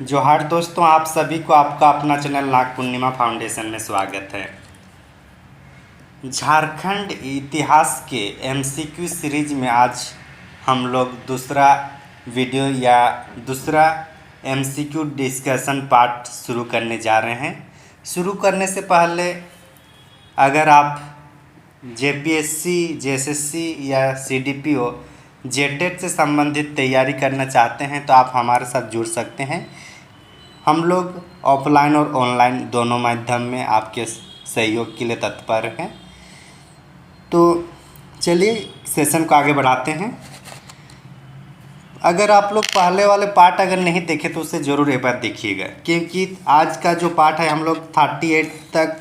जोहार दोस्तों, आप सभी को आपका अपना चैनल नाग पूर्णिमा फाउंडेशन में स्वागत है। झारखंड इतिहास के एमसीक्यू सीरीज में आज हम लोग दूसरा वीडियो या दूसरा एमसीक्यू डिस्कशन पार्ट शुरू करने जा रहे हैं। शुरू करने से पहले अगर आप जेपीएससी, जेएसएससी या सीडीपीओ, जेटेट से संबंधित तैयारी करना चाहते हैं तो आप हमारे साथ जुड़ सकते हैं। हम लोग ऑफलाइन और ऑनलाइन दोनों माध्यम में आपके सहयोग के लिए तत्पर हैं। तो चलिए सेशन को आगे बढ़ाते हैं। अगर आप लोग पहले वाले पार्ट अगर नहीं देखे तो उसे ज़रूर एक बार देखिएगा, क्योंकि आज का जो पार्ट है हम लोग 38 तक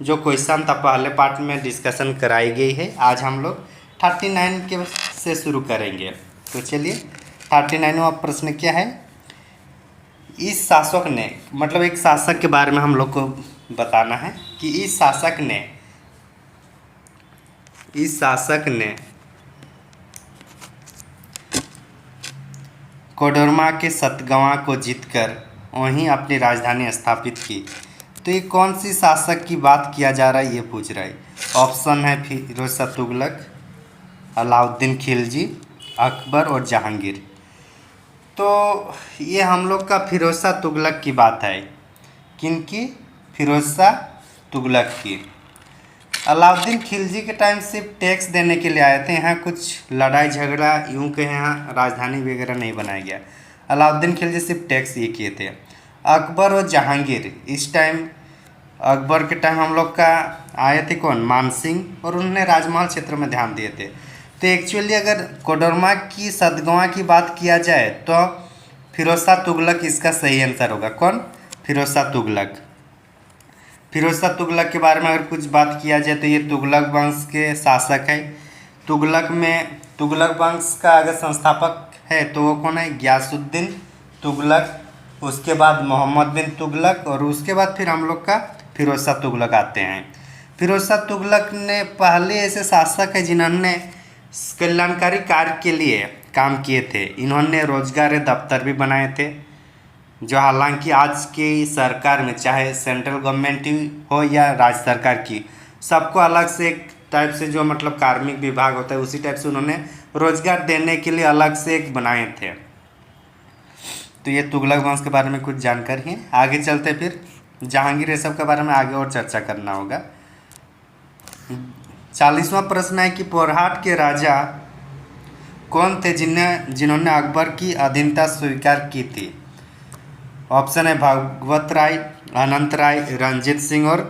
जो क्वेश्चन था पहले पार्ट में डिस्कशन कराई गई है। आज हम लोग 39 के से शुरू करेंगे। तो चलिए 39वां प्रश्न क्या है। इस शासक ने, मतलब एक शासक के बारे में हम लोग को बताना है कि इस शासक ने कोडरमा के सतगवां को जीतकर वहीं अपनी राजधानी स्थापित की। तो ये कौन सी शासक की बात किया जा रहा है ये पूछ रहा है। ऑप्शन है फिरोज शाह तुगलक, अलाउद्दीन खिलजी, अकबर और जहांगीर। तो ये हम लोग का फिरोज शाह तुगलक की बात है। किनकी? फिरोज शाह तुगलक की। अलाउद्दीन खिलजी के टाइम सिर्फ टैक्स देने के लिए आए थे। यहाँ कुछ लड़ाई झगड़ा यूं कहें, यहाँ राजधानी वगैरह नहीं बनाया गया। अलाउद्दीन खिलजी सिर्फ टैक्स ये किए थे। अकबर और जहांगीर, इस टाइम अकबर के टाइम हम लोग का आए थे कौन? मानसिंह, और उन्होंने राजमहल क्षेत्र में ध्यान दिए थे। तो एक्चुअली अगर कोडरमा की सतगवां की बात किया जाए तो फिरोज शाह तुगलक इसका सही आंसर होगा। कौन? फिरोज शाह तुगलक। फिरोज शाह तुगलक के बारे में अगर कुछ बात किया जाए तो ये तुगलक वंश के शासक है। तुगलक वंश का अगर संस्थापक है तो वो कौन है? गियासुद्दीन तुगलक। उसके बाद मोहम्मद बिन तुगलक, और उसके बाद फिर हम लोग का फिरोज शाह तुगलक आते हैं। फिरोज शाह तुगलक ने पहले ऐसे शासक है जिन्होंने कल्याणकारी कार्य के लिए काम किए थे। इन्होंने रोजगार दफ्तर भी बनाए थे, जो हालांकि आज की सरकार में, चाहे सेंट्रल गवर्नमेंट हो या राज्य सरकार की, सबको अलग से एक टाइप से जो मतलब कार्मिक विभाग होता है उसी टाइप से उन्होंने रोजगार देने के लिए अलग से एक बनाए थे। तो ये तुगलक वंश के बारे में कुछ जानकारी है। आगे चलते फिर जहांगीर, ये सब के बारे में आगे और चर्चा करना होगा। 40वां प्रश्न है कि पोरहाट के राजा कौन थे जिन्होंने अकबर की अधीनता स्वीकार की थी। ऑप्शन है भागवत राय, अनंत राय, रंजीत सिंह और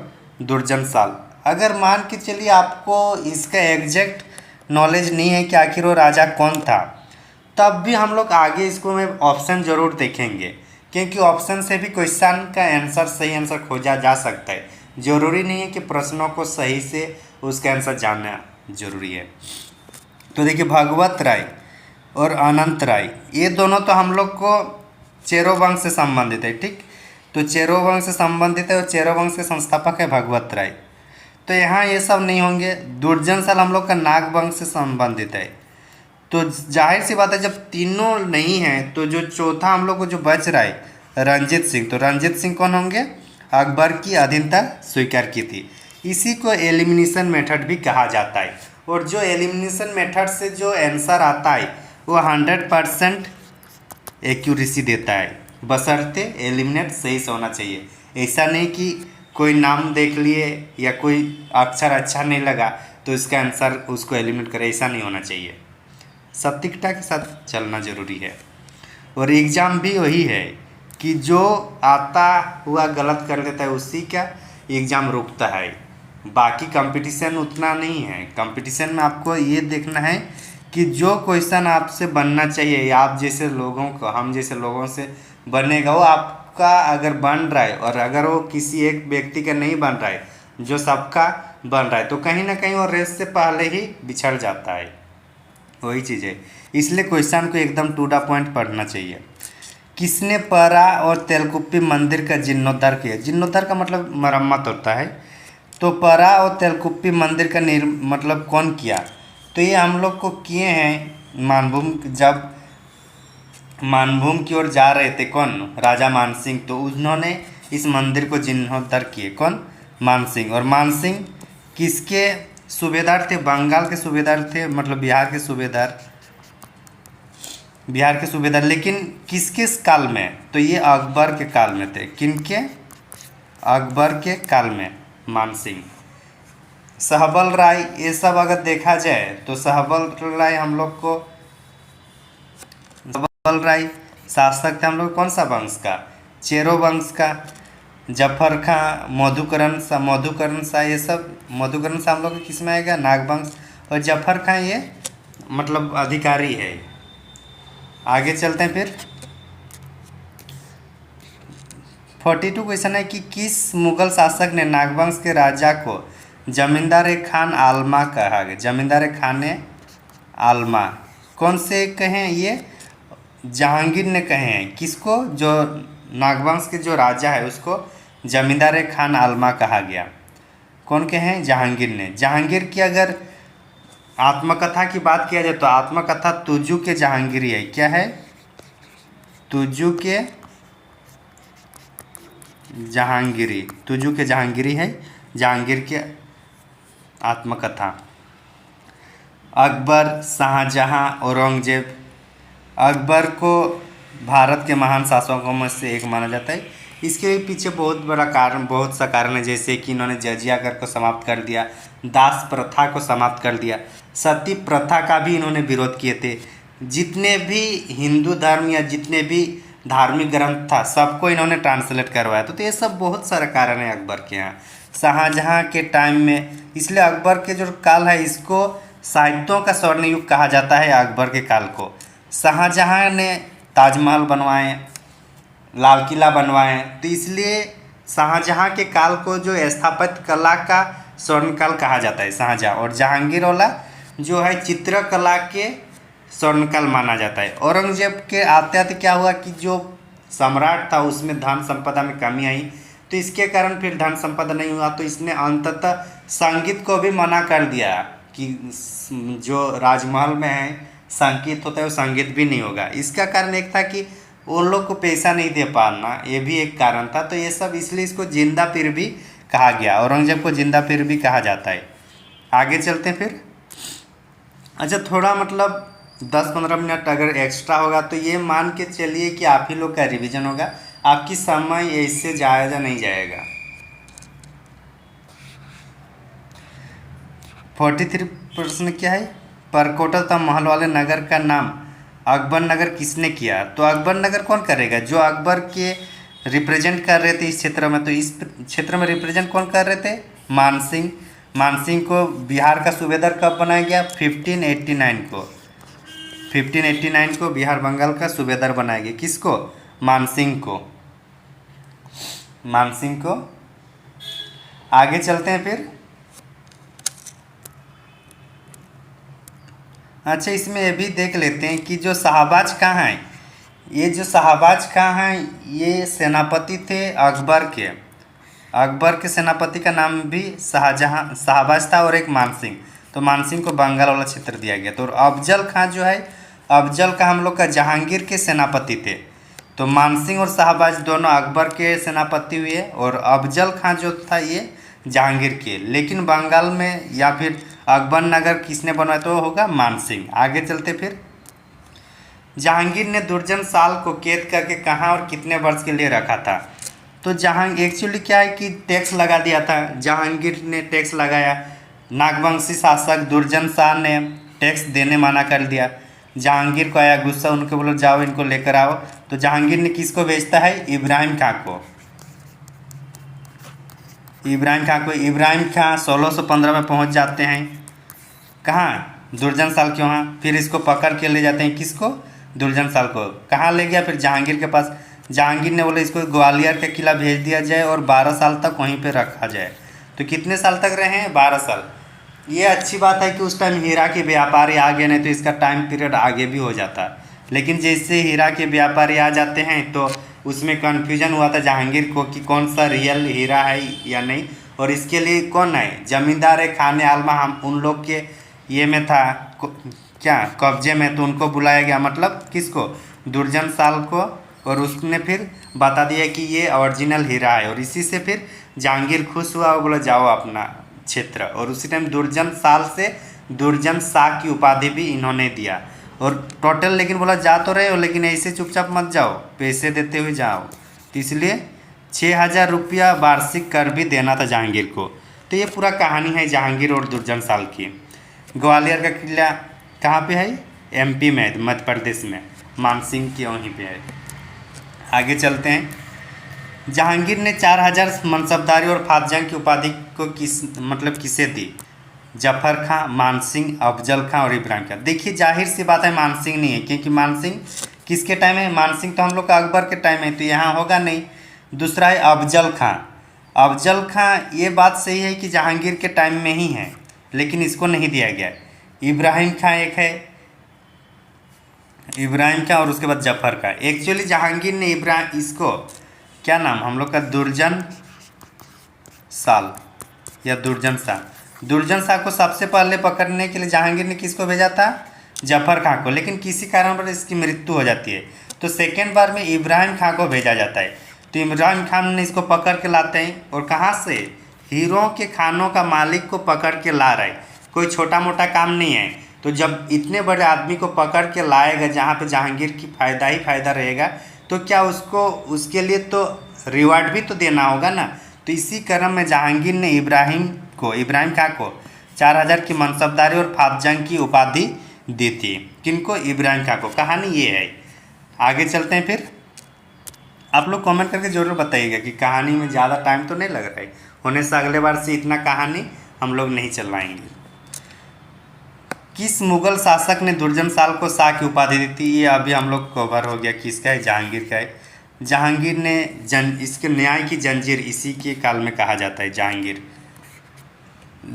दुर्जन साल। अगर मान के चलिए आपको इसका एग्जैक्ट नॉलेज नहीं है कि आखिर वो राजा कौन था, तब भी हम लोग आगे इसको में ऑप्शन ज़रूर देखेंगे, क्योंकि ऑप्शन से भी क्वेश्चन का आंसर, सही आंसर खोजा जा सकता है। ज़रूरी नहीं है कि प्रश्नों को सही से उसका आंसर जानना जरूरी है। तो देखिए भागवत राय और अनंत राय, ये दोनों तो हम लोग को चेरो वंश से संबंधित है। ठीक, तो चेरो वंश से संबंधित है और चेरो वंश के संस्थापक है भागवत राय। तो यहाँ ये सब नहीं होंगे। दुर्जन साल हम लोग का नाग वंश से संबंधित है। तो जाहिर सी बात है जब तीनों नहीं हैं तो जो चौथा हम लोग को जो बच रहा है रंजीत सिंह, तो रंजीत सिंह कौन होंगे? अकबर की अधीनता स्वीकार की थी। इसी को एलिमिनेशन मेथड भी कहा जाता है। और जो एलिमिनेशन मेथड से जो आंसर आता है वो 100% एक्यूरेसी देता है, बशर्ते एलिमिनेट सही से होना चाहिए। ऐसा नहीं कि कोई नाम देख लिए या कोई अक्षर अच्छा नहीं लगा तो इसका आंसर उसको एलिमिनेट करे, ऐसा नहीं होना चाहिए। सटीकता के साथ चलना जरूरी है। और एग्ज़ाम भी वही है कि जो आता हुआ गलत कर लेता है उसी का एग्ज़ाम रुकता है। बाकी कंपटीशन उतना नहीं है। कंपटीशन में आपको ये देखना है कि जो क्वेश्चन आपसे बनना चाहिए या आप जैसे लोगों को, हम जैसे लोगों से बनेगा, वो आपका अगर बन रहा है, और अगर वो किसी एक व्यक्ति का नहीं बन रहा है, जो सबका बन रहा है, तो कहीं ना कहीं वो रेस से पहले ही बिछड़ जाता है। वही चीज़ है, इसलिए क्वेश्चन को एकदम टू द पॉइंट पढ़ना चाहिए। किसने परा और तेलकुप्पी मंदिर का जीर्णोद्धार किया? जीर्णोद्धार का मतलब मरम्मत होता है। तो परा और तेलकुप्पी मंदिर का मतलब कौन किया? तो ये हम लोग को किए हैं मानभूम, जब मानभूम की ओर जा रहे थे। कौन? राजा मानसिंह। तो उन्होंने इस मंदिर को जीर्णोद्धार किए। कौन? मानसिंह। और मानसिंह किसके सूबेदार थे? बंगाल के सूबेदार थे, मतलब बिहार के सूबेदार, बिहार के सूबेदार। लेकिन किस किस काल में? तो ये अकबर के काल में थे। किनके? अकबर के काल में मानसिंह। सहबल राय, ये सब अगर देखा जाए तो सहबल राय हम लोग को, सहबल राय शासक थे हम लोग कौन सा वंश का? चेरो वंश का। जफर खां, मधुकरण शाह, ये सब मधुकरण शाह हम लोग किस में आएगा? नागवंश। और जफर खां ये मतलब अधिकारी है। आगे चलते हैं फिर। 42 क्वेश्चन है कि किस मुगल शासक ने नागवंश के राजा को जमींदार खान आलमा कहा गया? जमींदार खान आलमा कौन से कहे? ये जहांगीर ने कहे हैं। किसको? जो नागवंश के जो राजा है उसको जमींदार खान आलमा कहा गया। कौन कहे हैं? जहांगीर ने। जहांगीर की अगर आत्मकथा की बात किया जाए तो आत्मकथा तुजू के जहांगीरी है। क्या है? तुजू के जहांगीरी। तुजू के जहांगीरी है जहांगीर की आत्मकथा। अकबर, शाहजहां, औरंगजेब। अकबर को भारत के महान शासकों में से एक माना जाता है। इसके पीछे बहुत बड़ा कारण, बहुत सा कारण है। जैसे कि इन्होंने जजिया कर को समाप्त कर दिया, दास प्रथा को समाप्त कर दिया, सती प्रथा का भी इन्होंने विरोध किए थे। जितने भी हिंदू धर्म या जितने भी धार्मिक ग्रंथ था सबको इन्होंने ट्रांसलेट करवाया। तो ये सब बहुत सारा कारण है अकबर के यहाँ। शाहजहां के टाइम में, इसलिए अकबर के जो काल है इसको साहित्यों का स्वर्ण युग कहा जाता है। अकबर के काल को शाहजहां ने ताजमहल बनवाए, लाल किला बनवाए, तो इसलिए शाहजहां के काल को जो स्थापत्य कला का स्वर्णकाल कहा जाता है शाहजहां। और जहांगीर वाला जो है चित्रकला के स्वर्णकाल माना जाता है। औरंगजेब के आते आते क्या हुआ कि जो सम्राट था उसमें धन संपदा में कमी आई, तो इसके कारण फिर धन संपदा नहीं हुआ, तो इसने अंततः संगीत को भी मना कर दिया कि जो राजमहल में है संगीत होता है वो संगीत भी नहीं होगा। इसका कारण एक था कि उन लोग को पैसा नहीं दे पाना, ये भी एक कारण था। तो ये सब इसलिए इसको जिंदा पीर भी कहा गया। औरंगजेब को जिंदा पीर भी कहा जाता है। आगे चलते हैं फिर। अच्छा, थोड़ा मतलब 10-15 मिनट अगर एक्स्ट्रा होगा तो ये मान के चलिए कि आप ही लोग का रिवीजन होगा, आपकी समय इससे ज़्यादा नहीं जाएगा। 43 प्रश्न क्या है? परकोटा तथा महल वाले नगर का नाम अकबर नगर किसने किया? तो अकबर नगर कौन करेगा? जो अकबर के रिप्रेजेंट कर रहे थे इस क्षेत्र में। तो इस क्षेत्र में रिप्रेजेंट कौन कर रहे थे? मानसिंह। मानसिंह को बिहार का सूबेदार कब बनाया गया? 1589 को। 1589 को बिहार बंगाल का सूबेदार बनाया गया। किसको? मानसिंह को। मानसिंह को। आगे चलते हैं फिर। अच्छा, इसमें ये भी देख लेते हैं कि जो शाहबाज खां हैं, ये जो शाहबाज खां हैं ये सेनापति थे अकबर के। अकबर के सेनापति का नाम भी शाहबाज था और एक मानसिंह। तो मानसिंह को बंगाल वाला क्षेत्र दिया गया। तो अफजल खां जो है, अफजल खां हम लोग का जहांगीर के सेनापति थे। तो मानसिंह और शाहबाज दोनों अकबर के सेनापति हुए और अफजल खां जो था ये जहांगीर के। लेकिन बंगाल में या फिर अकबर नगर किसने बनवाया? तो होगा मानसिंह। आगे चलते फिर। जहांगीर ने दुर्जन साल को कैद करके कहाँ और कितने वर्ष के लिए रखा था? तो एक्चुअली क्या है कि टैक्स लगा दिया था। जहांगीर ने टैक्स लगाया, नागवंशी शासक दुर्जन शाह ने टैक्स देने मना कर दिया। जहांगीर को आया गुस्सा, उनको बोलो जाओ इनको लेकर आओ। तो जहांगीर ने किसको भेजता है? इब्राहिम खां को। इब्राहिम खां को। इब्राहिम खां 1615 में पहुंच जाते हैं। कहाँ? दुर्जन साल के वहाँ। फिर इसको पकड़ के ले जाते हैं। किसको? दुर्जन साल को। कहाँ ले गया? फिर जहांगीर के पास। जहांगीर ने बोला इसको ग्वालियर का किला भेज दिया जाए और 12 साल तक वहीं पे रखा जाए। तो कितने साल तक रहे हैं? 12 साल। ये अच्छी बात है कि उस टाइम हीरा के व्यापारी आ गए, नहीं तो इसका टाइम पीरियड आगे भी हो जाता। लेकिन जैसे हीरा के व्यापारी आ जाते हैं तो उसमें कन्फ्यूजन हुआ था जहांगीर को कि कौन सा रियल हीरा है या नहीं। और इसके लिए कौन है? जमींदार खान आलमा, हम उन लोग के ये में था क्या कब्जे में, तो उनको बुलाया गया। मतलब किसको? दुर्जन साल को, और उसने फिर बता दिया कि ये ओरिजिनल हीरा है। और इसी से फिर जहांगीर खुश हुआ और बोला जाओ अपना क्षेत्र। और उसी टाइम दुर्जन साल से दुर्जन शाह की उपाधि भी इन्होंने दिया। और टोटल लेकिन बोला जा तो रहे हो लेकिन ऐसे चुपचाप मत जाओ, पैसे देते हुए जाओ। तो इसलिए 6,000 रुपया वार्षिक कर भी देना था जहांगीर को। तो ये पूरा कहानी है जहांगीर और दुर्जन साल की। ग्वालियर का किला कहाँ पे है? MP में, मध्य प्रदेश में, मानसिंह के वहीं पे है। आगे चलते हैं। जहांगीर ने 4,000 मनसबदारी और फातजंग की उपाधि को किसे दी? जफर खां, मानसिंह, अफजल खां और इब्राहिम खां। देखिए जाहिर सी बात है मानसिंह नहीं है, क्योंकि मानसिंह किसके टाइम है? मानसिंह तो हम लोग का अकबर के टाइम है, तो यहाँ होगा नहीं। दूसरा है अफजल खां। अफजल खां ये बात सही है कि जहांगीर के टाइम में ही है, लेकिन इसको नहीं दिया गया। इब्राहिम खां एक है, इब्राहिम खां, और उसके बाद जफर खां। एक्चुअली जहांगीर ने इसको क्या नाम हम लोग का? दुर्जन साल या दुर्जन शाह। दुर्जन शाह को सबसे पहले पकड़ने के लिए जहांगीर ने किसको भेजा था? जफर खां को, लेकिन किसी कारण पर इसकी मृत्यु हो जाती है, तो सेकेंड बार में इब्राहिम खां को भेजा जाता है। तो इब्राहिम खान ने इसको पकड़ के लाते हैं, और कहाँ से? हीरों के खानों का मालिक को पकड़ के ला रहे। कोई छोटा मोटा काम नहीं है। तो जब इतने बड़े आदमी को पकड़ के लाएगा जहाँ पे जहांगीर की फ़ायदा ही फ़ायदा रहेगा, तो क्या उसको उसके लिए तो रिवार्ड भी तो देना होगा ना। तो इसी क्रम में जहांगीर ने इब्राहिम खां को 4,000 की मनसबदारी और फातजंग की उपाधि दी थी। किनको? इब्राहिम खां को। कहानी ये है। आगे चलते हैं फिर। आप लोग कमेंट करके ज़रूर बताइएगा कि कहानी में ज़्यादा टाइम तो नहीं लग रहा है, होने से अगले बार से इतना कहानी हम लोग नहीं चलवाएंगे। किस मुगल शासक ने दुर्जन साल को शाह की उपाधि दी थी? ये अभी हम लोग कवर हो गया, किसका है? जहांगीर का है। जहांगीर ने इसके न्याय की जंजीर इसी के काल में कहा जाता है।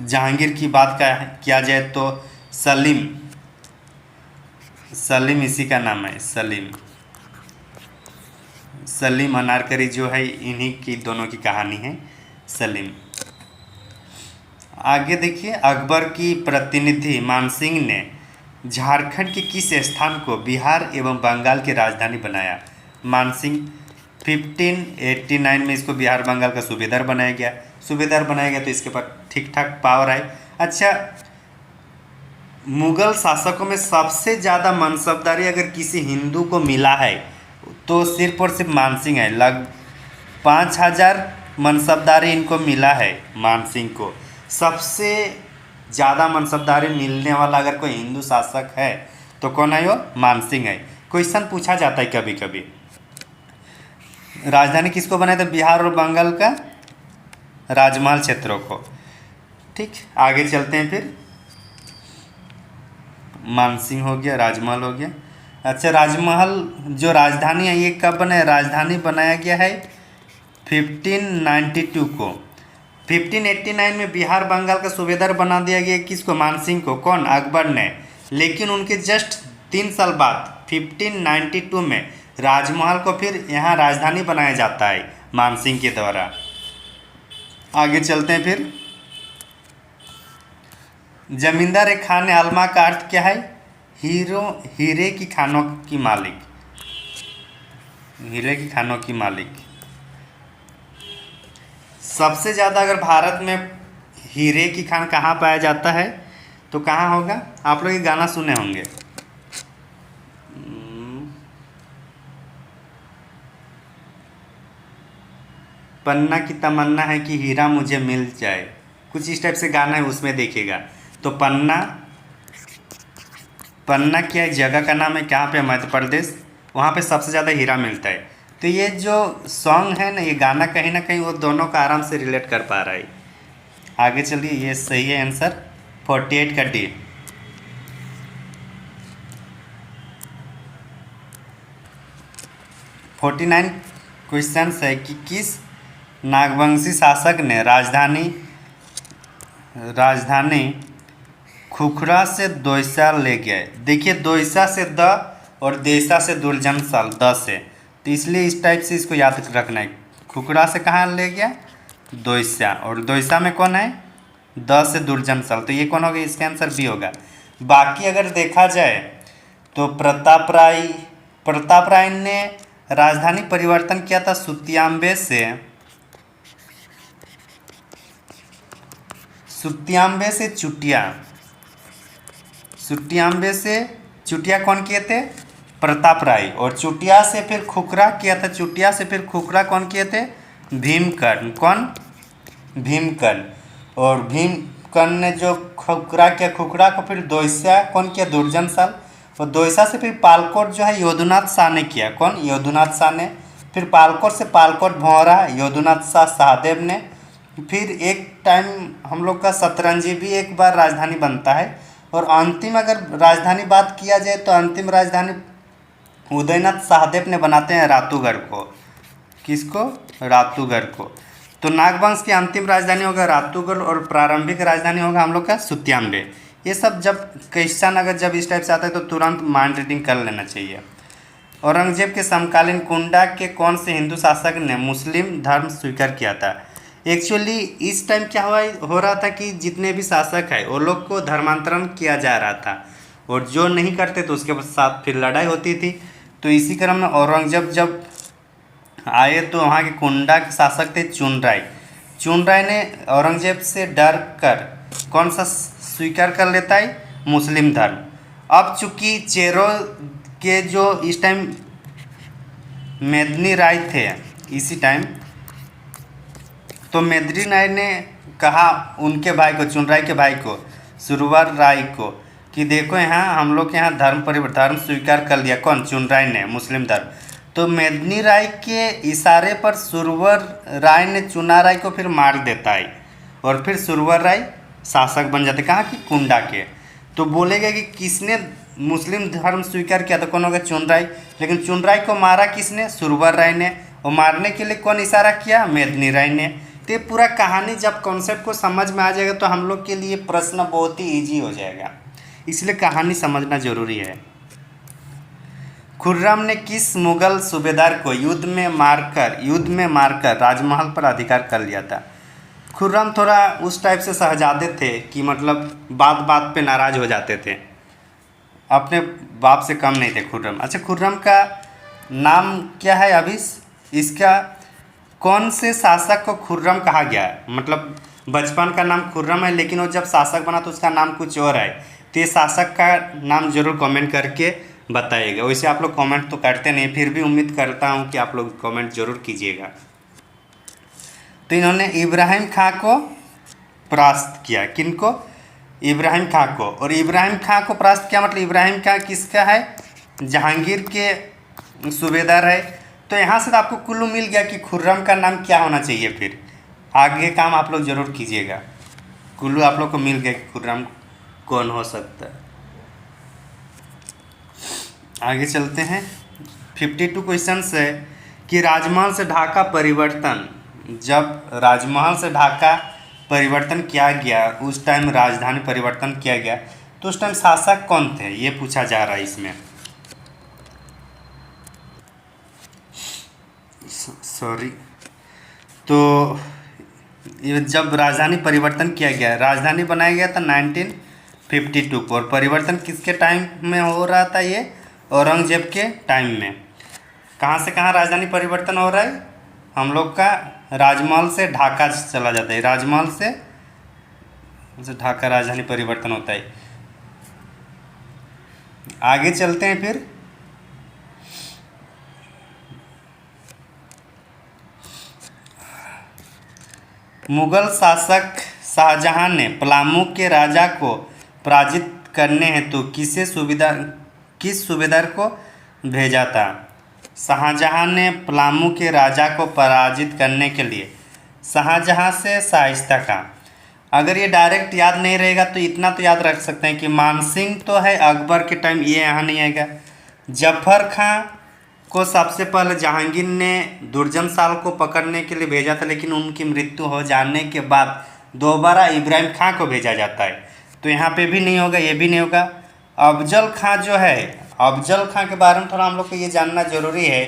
जहांगीर की बात किया जाए तो सलीम इसी का नाम है। सलीम अनारकली जो है, इन्हीं की दोनों की कहानी है, सलीम। आगे देखिए, अकबर की प्रतिनिधि मानसिंह ने झारखंड के किस स्थान को बिहार एवं बंगाल की राजधानी बनाया? मानसिंह 1589 में इसको बिहार बंगाल का सूबेदार बनाया गया। तो इसके पास ठीक ठाक पावर है। अच्छा, मुगल शासकों में सबसे ज़्यादा मनसबदारी अगर किसी हिंदू को मिला है तो सिर्फ और सिर्फ मानसिंह है। 5,000 मनसबदारी इनको मिला है। मानसिंह को सबसे ज़्यादा मनसबदारी मिलने वाला अगर कोई हिंदू शासक है तो कौन है? वो मानसिंह है। क्वेश्चन पूछा जाता है कभी कभी। राजधानी किसको बनाया था? बिहार और बंगाल का राजमहल क्षेत्रों को। ठीक, आगे चलते हैं फिर। मानसिंह हो गया, राजमहल हो गया। अच्छा, राजमहल जो राजधानी है ये कब बना है? राजधानी बनाया गया है 1592 को। 1589 में बिहार बंगाल का सूबेदार बना दिया गया किसको? मानसिंह को। कौन? अकबर ने। लेकिन उनके जस्ट 3 साल बाद 1592 में राजमहल को फिर यहाँ राजधानी बनाया जाता है मानसिंह के द्वारा। आगे चलते हैं फिर। जमींदार एक खान आलमा का अर्थ क्या है? हीरे की खानों की मालिक। हीरे की खानों की मालिक। सबसे ज़्यादा अगर भारत में हीरे की खान कहाँ पाया जाता है तो कहाँ होगा? आप लोग ये गाना सुने होंगे, पन्ना की तमन्ना है कि हीरा मुझे मिल जाए, कुछ इस टाइप से गाना है, उसमें देखिएगा। तो पन्ना क्या जगह का नाम है, कहाँ पे? मध्य प्रदेश। वहाँ पे सबसे ज़्यादा हीरा मिलता है। तो ये जो सॉन्ग है ना, ये गाना कहीं ना कहीं वो दोनों का आराम से रिलेट कर पा रहा है। आगे चलिए, ये सही है आंसर 48 का डी। $49 क्वेश्चन है कि किस नागवंशी शासक ने राजधानी खुखरा से दोयसा ले गए? देखिए, दोयसा से द और देसा से दुर्जन साल, द से, तो इसलिए इस टाइप से इसको याद रखना है। खुखरा से कहाँ ले गया? दोयसा, और दोयसा में कौन है? द से दुर्जन साल, तो ये कौन होगा? इसका आंसर बी होगा। बाकी अगर देखा जाए तो प्रताप राय प्रताप राय ने राजधानी परिवर्तन किया था सुत्याम्बे से चुटिया। सुट्टियाम्बे से चुटिया कौन किए थे? प्रताप राय। और चुटिया से फिर खुखरा किया था। चुटिया से फिर खुखरा कौन किए थे? भीमकर्ण। कौन? भीमकर्ण। और भीमकर्ण ने जो खुखरा किया, खुखरा को फिर दोयसा कौन किया? दुर्जन साल। और दोयसा से फिर पालकोट जो है यदुनाथ शाह ने किया। कौन? यदुनाथ शाह ने। फिर पालकोट से पालकोट भौरा यदुनाथ शाह शाहदेव ने। फिर एक टाइम हम लोग का शतरंजी भी एक बार राजधानी बनता है। और अंतिम अगर राजधानी बात किया जाए तो अंतिम राजधानी उदयनाथ शाहदेव ने बनाते हैं रातूगढ़ को। किसको? रातूगढ़ को। तो नागवंश की अंतिम राजधानी होगा रातूगढ़ और प्रारंभिक राजधानी होगा हम लोग का सुत्याम्बे। ये सब जब क्वेश्चन अगर जब इस टाइप से आता है तो तुरंत माइंड रीडिंग कर लेना चाहिए। औरंगजेब के समकालीन कुंडा के कौन से हिंदू शासक ने मुस्लिम धर्म स्वीकार किया था? एक्चुअली इस टाइम क्या हो रहा था कि जितने भी शासक है वो लोग को धर्मांतरण किया जा रहा था, और जो नहीं करते तो उसके साथ फिर लड़ाई होती थी। तो इसी क्रम में औरंगजेब जब आए तो वहाँ के कुंडा के शासक थे चुनराय। चुनराय ने औरंगजेब से डर कर कौन सा स्वीकार कर लेता है? मुस्लिम धर्म। अब चूंकि चेरो के जो इस टाइम मेदिनी राय थे इसी टाइम, तो मेदिनी राय ने कहा उनके भाई को, चुनराय के भाई को, सुरवर राय को, कि देखो यहाँ हम लोग के यहाँ धर्म स्वीकार कर लिया। कौन? चुनराय ने, मुस्लिम धर्म। तो मेदिनी राय के इशारे पर सुरवर राय ने चुना राय को फिर मार देता है, और फिर सुरवर राय शासक बन जाते। कहाँ की? कुंडा के। तो बोलेगा कि किसने मुस्लिम धर्म स्वीकार किया? तो कौन होगा? चुनराय। लेकिन चुनराय को मारा किसने? सुरवर राय ने। और मारने के लिए कौन इशारा किया? मेदिनी राय ने। तो ये पूरा कहानी जब कॉन्सेप्ट को समझ में आ जाएगा तो हम लोग के लिए प्रश्न बहुत ही ईजी हो जाएगा, इसलिए कहानी समझना जरूरी है। खुर्रम ने किस मुगल सूबेदार को युद्ध में मारकर राजमहल पर अधिकार कर लिया था? खुर्रम थोड़ा उस टाइप से शहजादे थे कि मतलब बात बात पे नाराज हो जाते थे, अपने बाप से कम नहीं थे खुर्रम। अच्छा, खुर्रम का नाम क्या है? अभी इसका कौन से शासक को खुर्रम कहा गया है? मतलब बचपन का नाम खुर्रम है, लेकिन वो जब शासक बना तो उसका नाम कुछ और है। तो ये शासक का नाम जरूर कमेंट करके बताइएगा। वैसे आप लोग कमेंट तो करते नहीं, फिर भी उम्मीद करता हूँ कि आप लोग कमेंट जरूर कीजिएगा। तो इन्होंने इब्राहिम खां को परास्त किया। किनको? इब्राहिम खां को। और इब्राहिम खां को परास्त किया मतलब इब्राहिम खां किसका है? जहांगीर के सूबेदार है। तो यहाँ से तो आपको कुल्लू मिल गया कि खुर्रम का नाम क्या होना चाहिए। फिर आगे काम आप लोग जरूर कीजिएगा। कुल्लू आप लोग को मिल गया कि खुर्रम कौन हो सकता है। आगे चलते हैं। 52 क्वेश्चन है कि राजमहल से ढाका परिवर्तन, जब राजमहल से ढाका परिवर्तन किया गया, उस टाइम राजधानी परिवर्तन किया गया, तो उस टाइम शासक कौन थे? ये पूछा जा रहा है इसमें। सॉरी। तो ये जब राजधानी परिवर्तन किया गया, राजधानी बनाया गया था 1952 को। और परिवर्तन किसके टाइम में हो रहा था? ये औरंगजेब के टाइम में। कहाँ से कहाँ राजधानी परिवर्तन हो रहा है? हम लोग का राजमहल से ढाका चला जाता है। राजमहल से ढाका राजधानी परिवर्तन होता है। आगे चलते हैं फिर। मुगल शासक शाहजहां ने पलामू के राजा को पराजित करने हेतु किस सूबेदार को भेजा था? शाहजहां ने पलामू के राजा को पराजित करने के लिए शाहजहां से शाइस्ता का। अगर ये डायरेक्ट याद नहीं रहेगा तो इतना तो याद रख सकते हैं कि मानसिंह तो है अकबर के टाइम, ये यहाँ नहीं आएगा। जफर खां को सबसे पहले जहांगीर ने दुर्जन साल को पकड़ने के लिए भेजा था, लेकिन उनकी मृत्यु हो जाने के बाद दोबारा इब्राहिम खां को भेजा जाता है। तो यहाँ पे भी नहीं होगा, ये भी नहीं होगा। अफजल खां जो है, अफजल खां के बारे में थोड़ा हम लोग को ये जानना जरूरी है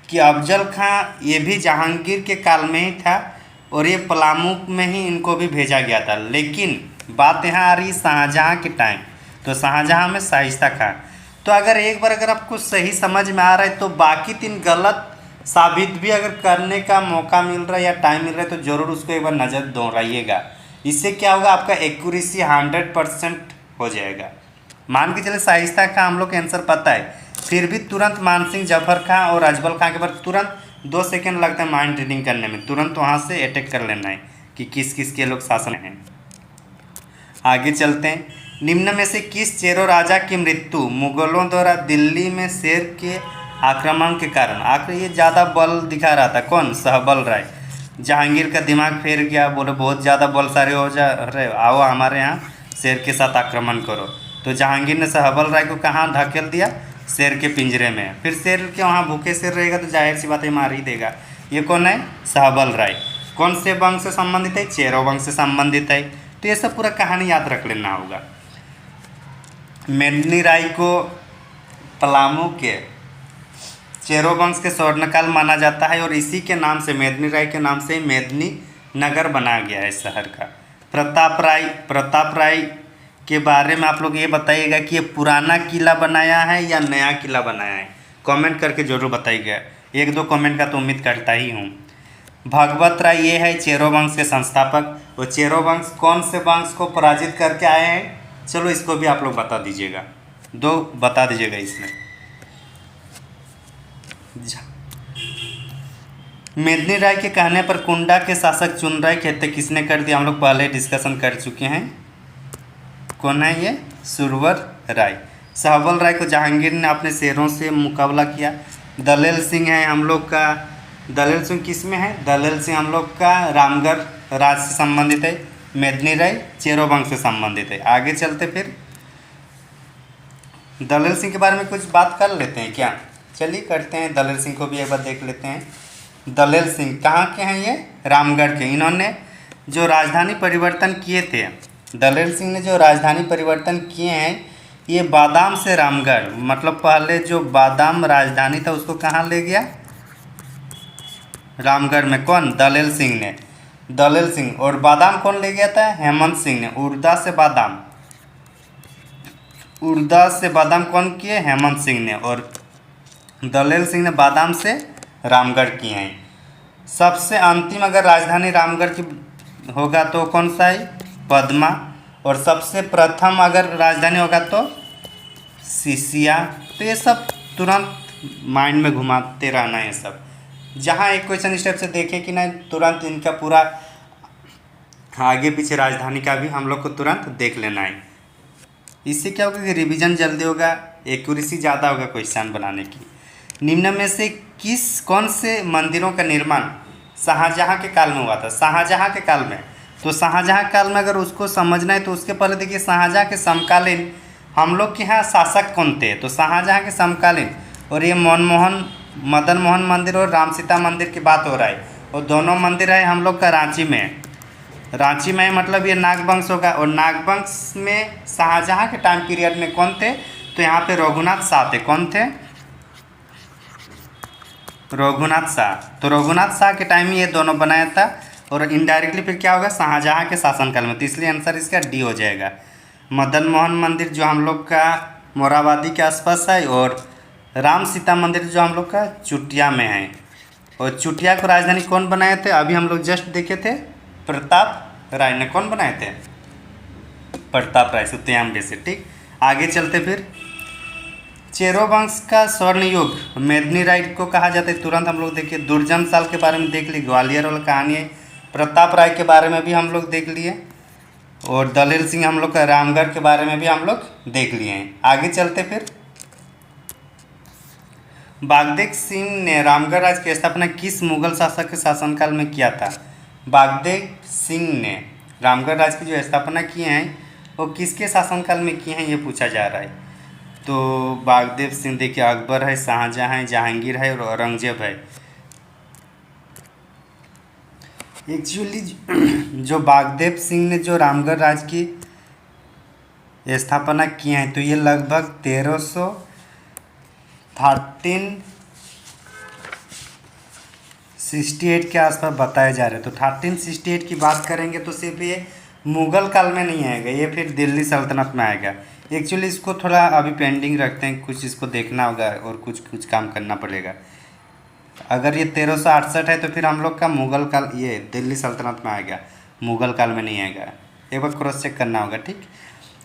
कि अफजल खां ये भी जहांगीर के काल में ही था, और ये पलामू में ही इनको भी भेजा गया था। लेकिन बात यहाँ आ रही शाहजहाँ के टाइम, तो शाहजहाँ में शाइस्ता खां। तो अगर एक बार अगर आपको सही समझ में आ रहा है तो बाकी 3 गलत साबित भी अगर करने का मौका मिल रहा है या टाइम मिल रहा है तो ज़रूर उसको एक बार नज़र दोहराइएगा। इससे क्या होगा, आपका एक्यूरेसी 100% हो जाएगा। मान के चले शाइस्ता खां हम लोग का आंसर पता है, फिर भी तुरंत मान सिंह, जफर खां और अजमल खां के बाद तुरंत 2 सेकेंड लगता है माइंड रीडिंग करने में, तुरंत वहाँ से अटैक कर लेना है कि किस किस के लोग शासन हैं। आगे चलते हैं। निम्न में से किस चेरो राजा की मृत्यु मुगलों द्वारा दिल्ली में शेर के आक्रमण के कारण, आखिर ये ज़्यादा बल दिखा रहा था कौन, सहबल राय। जहांगीर का दिमाग फेर गया, बोले बहुत ज़्यादा बल सारे हो जा रहे, आओ हमारे यहाँ शेर के साथ आक्रमण करो। तो जहांगीर ने सहबल राय को कहाँ धकेल दिया, शेर के पिंजरे में। फिर शेर के वहाँ भूखे शेर रहेगा तो जाहिर सी बात है मार ही देगा। ये कौन है, सहबल राय। कौन से वंश से संबंधित है, चेरो वंश से संबंधित है। तो ये सब पूरा कहानी याद रख लेना होगा। मेदिनी राय को पलामू के चेरो वंश के स्वर्णकाल माना जाता है और इसी के नाम से, मेदिनी राय के नाम से मेदिनी नगर बनाया गया है इस शहर का। प्रताप राय के बारे में आप लोग ये बताइएगा कि ये पुराना किला बनाया है या नया किला बनाया है, कमेंट करके जरूर बताइएगा। 1-2 कमेंट का तो उम्मीद करता ही हूँ। भगवत राय ये है चेरो वंश के संस्थापक। वो चेरो वंश कौन से वंश को पराजित करके आए हैं, चलो इसको भी आप लोग बता दीजिएगा, 2 बता दीजिएगा इसमें। मेदिनी राय के कहने पर कुंडा के शासक चुनराय की हत्या किसने कर दी, हम लोग पहले डिस्कशन कर चुके हैं। कौन है ये, सुरवर राय। सहबल राय को जहांगीर ने अपने शेरों से मुकाबला किया। दलेल सिंह है हम लोग का, दलेल सिंह किस में है, दलेल सिंह हम लोग का रामगढ़ राज से संबंधित है। मेदिनी राय चेरो वंश से संबंधित है। आगे चलते फिर दलेल सिंह के बारे में कुछ बात कर लेते हैं क्या, चलिए करते हैं। दलेल सिंह को भी एक बार देख लेते हैं। दलेल सिंह कहाँ के हैं, ये रामगढ़ के। इन्होंने जो राजधानी परिवर्तन किए थे, दलेल सिंह ने जो राजधानी परिवर्तन किए हैं, ये बादाम से रामगढ़, मतलब पहले जो बादाम राजधानी था उसको कहाँ ले गया, रामगढ़ में। कौन, दलेल सिंह ने, दलेल सिंह। और बादाम कौन ले गया था, हेमंत सिंह ने। उर्दा से बादाम, उर्दा से बादाम कौन किए, हेमंत सिंह ने। और दलेल सिंह ने बादाम से रामगढ़ किए हैं। सबसे अंतिम अगर राजधानी रामगढ़ की होगा तो कौन सा है, पद्मा। और सबसे प्रथम अगर राजधानी होगा तो सिसिया। तो ये सब तुरंत माइंड में घुमाते रहना है। ये सब जहाँ एक क्वेश्चन स्टेप से देखें कि नहीं, तुरंत इनका पूरा आगे पीछे राजधानी का भी हम लोग को तुरंत देख लेना है। इससे क्या होगा कि रिवीजन जल्दी होगा, एक्यूरेसी ज़्यादा होगा क्वेश्चन बनाने की। निम्न में से कौन से मंदिरों का निर्माण शाहजहाँ के काल में हुआ था, शाहजहाँ के काल में। तो शाहजहाँ काल में अगर उसको समझना है तो उसके पहले देखिए शाहजहाँ के समकालीन हम लोग के यहाँ शासक कौन थे। तो शाहजहाँ के समकालीन, और ये मदन मोहन मंदिर और राम सीता मंदिर की बात हो रहा है। और दोनों मंदिर है हम लोग का रांची में, रांची में मतलब ये नागवंश होगा। और नागवंश में शाहजहाँ के टाइम पीरियड में कौन थे, तो यहाँ पे रघुनाथ शाह थे। कौन थे, रघुनाथ शाह। तो रघुनाथ शाह के टाइम में ये दोनों बनाया था। और इनडायरेक्टली फिर क्या होगा, शाहजहाँ के शासनकाल में। तो इसलिए आंसर इसका डी हो जाएगा। मदन मोहन मंदिर जो हम लोग का मोराबादी के आसपास है, और राम सीता मंदिर जो हम लोग का चुटिया में है। और चुटिया को राजधानी कौन बनाए थे, अभी हम लोग जस्ट देखे थे, प्रताप राय ने। कौन बनाए थे, प्रताप राय, सुत्याम्बे से। ठीक, आगे चलते फिर। चेरो वंश का स्वर्ण युग मेदिनी राय को कहा जाता है। तुरंत हम लोग देखिए दुर्जन साल के बारे में देख ली, ग्वालियर वाला कहानी है। प्रताप राय के बारे में भी हम लोग देख लिए। और दलेल सिंह हम लोग का रामगढ़ के बारे में भी हम लोग देख लिए हैं। आगे चलते फिर। बागदेव सिंह ने रामगढ़ राज्य की स्थापना किस मुगल शासक के शासनकाल में किया था। बागदेव सिंह ने रामगढ़ राज्य की जो स्थापना किए हैं वो किसके शासनकाल में किए हैं, ये पूछा जा रहा है। तो बागदेव सिंह देखिए, अकबर है, शाहजहाँ है, जहांगीर है और औरंगजेब है। एक्चुअली जो बागदेव सिंह ने जो रामगढ़ राज्य की स्थापना की है, तो ये लगभग 1368 के आसपास बताए जा रहे हैं। तो 1368 की बात करेंगे तो सिर्फ ये मुगल काल में नहीं आएगा, ये फिर दिल्ली सल्तनत में आएगा। एक्चुअली इसको थोड़ा अभी पेंडिंग रखते हैं, कुछ इसको देखना होगा और कुछ काम करना पड़ेगा। अगर ये 1368 है तो फिर हम लोग का मुग़ल काल, ये दिल्ली सल्तनत में आएगा, मुग़ल काल में नहीं आएगा। एक बार क्रॉस चेक करना होगा, ठीक।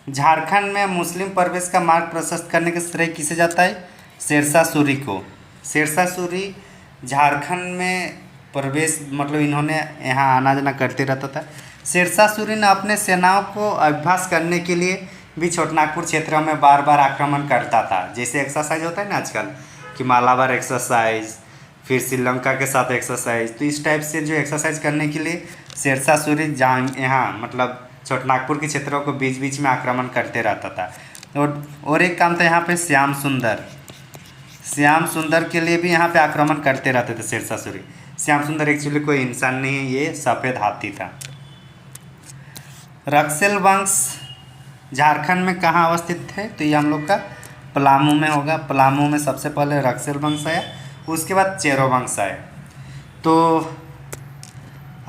झारखंड में मुस्लिम प्रवेश का मार्ग प्रशस्त करने का श्रेय किसे जाता है? शेरशाह सूरी को। शेरशाह सूरी झारखंड में प्रवेश, मतलब इन्होंने यहाँ आना जाना करते रहता था। शेरशाह सूरी ने अपने सेनाओं को अभ्यास करने के लिए भी छोटनागपुर क्षेत्रों में बार बार आक्रमण करता था। जैसे एक्सरसाइज होता है ना आजकल कि मालाबार एक्सरसाइज, फिर श्रीलंका के साथ एक्सरसाइज, तो इस टाइप से जो एक्सरसाइज करने के लिए शेरशाह सूरी जहाँ यहाँ मतलब छोटनागपुर के क्षेत्रों को बीच बीच में आक्रमण करते रहता था। और एक काम था यहाँ पे श्याम सुंदर के लिए भी यहाँ पे आक्रमण करते रहते थे शेरशाह सूरी। श्याम सुंदर एक्चुअली कोई इंसान नहीं है, ये सफ़ेद हाथी था। रक्सेल वंश झारखंड में कहाँ अवस्थित है? तो ये हम लोग का पलामू में होगा। पलामू में सबसे पहले रक्सेल वंश आया, उसके बाद चेरो वंश आया। तो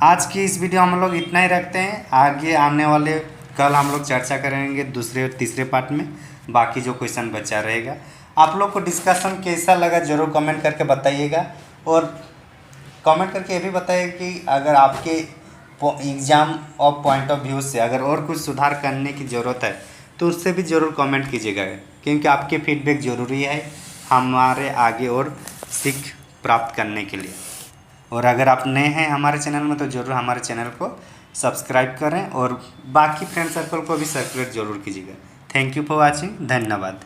आज की इस वीडियो हम लोग इतना ही रखते हैं। आगे आने वाले कल हम लोग चर्चा करेंगे दूसरे और तीसरे पार्ट में, बाकी जो क्वेश्चन बचा रहेगा। आप लोग को डिस्कशन कैसा लगा ज़रूर कमेंट करके बताइएगा, और कमेंट करके ये भी बताइए कि अगर आपके एग्ज़ाम और पॉइंट ऑफ व्यू से अगर और कुछ सुधार करने की ज़रूरत है तो उससे भी ज़रूर कमेंट कीजिएगा, क्योंकि आपके फीडबैक ज़रूरी है हमारे आगे और सीख प्राप्त करने के लिए। और अगर आप नए हैं हमारे चैनल में तो ज़रूर हमारे चैनल को सब्सक्राइब करें और बाकी फ्रेंड सर्कल को भी सर्कुलेट ज़रूर कीजिएगा। थैंक यू फॉर वॉचिंग, धन्यवाद।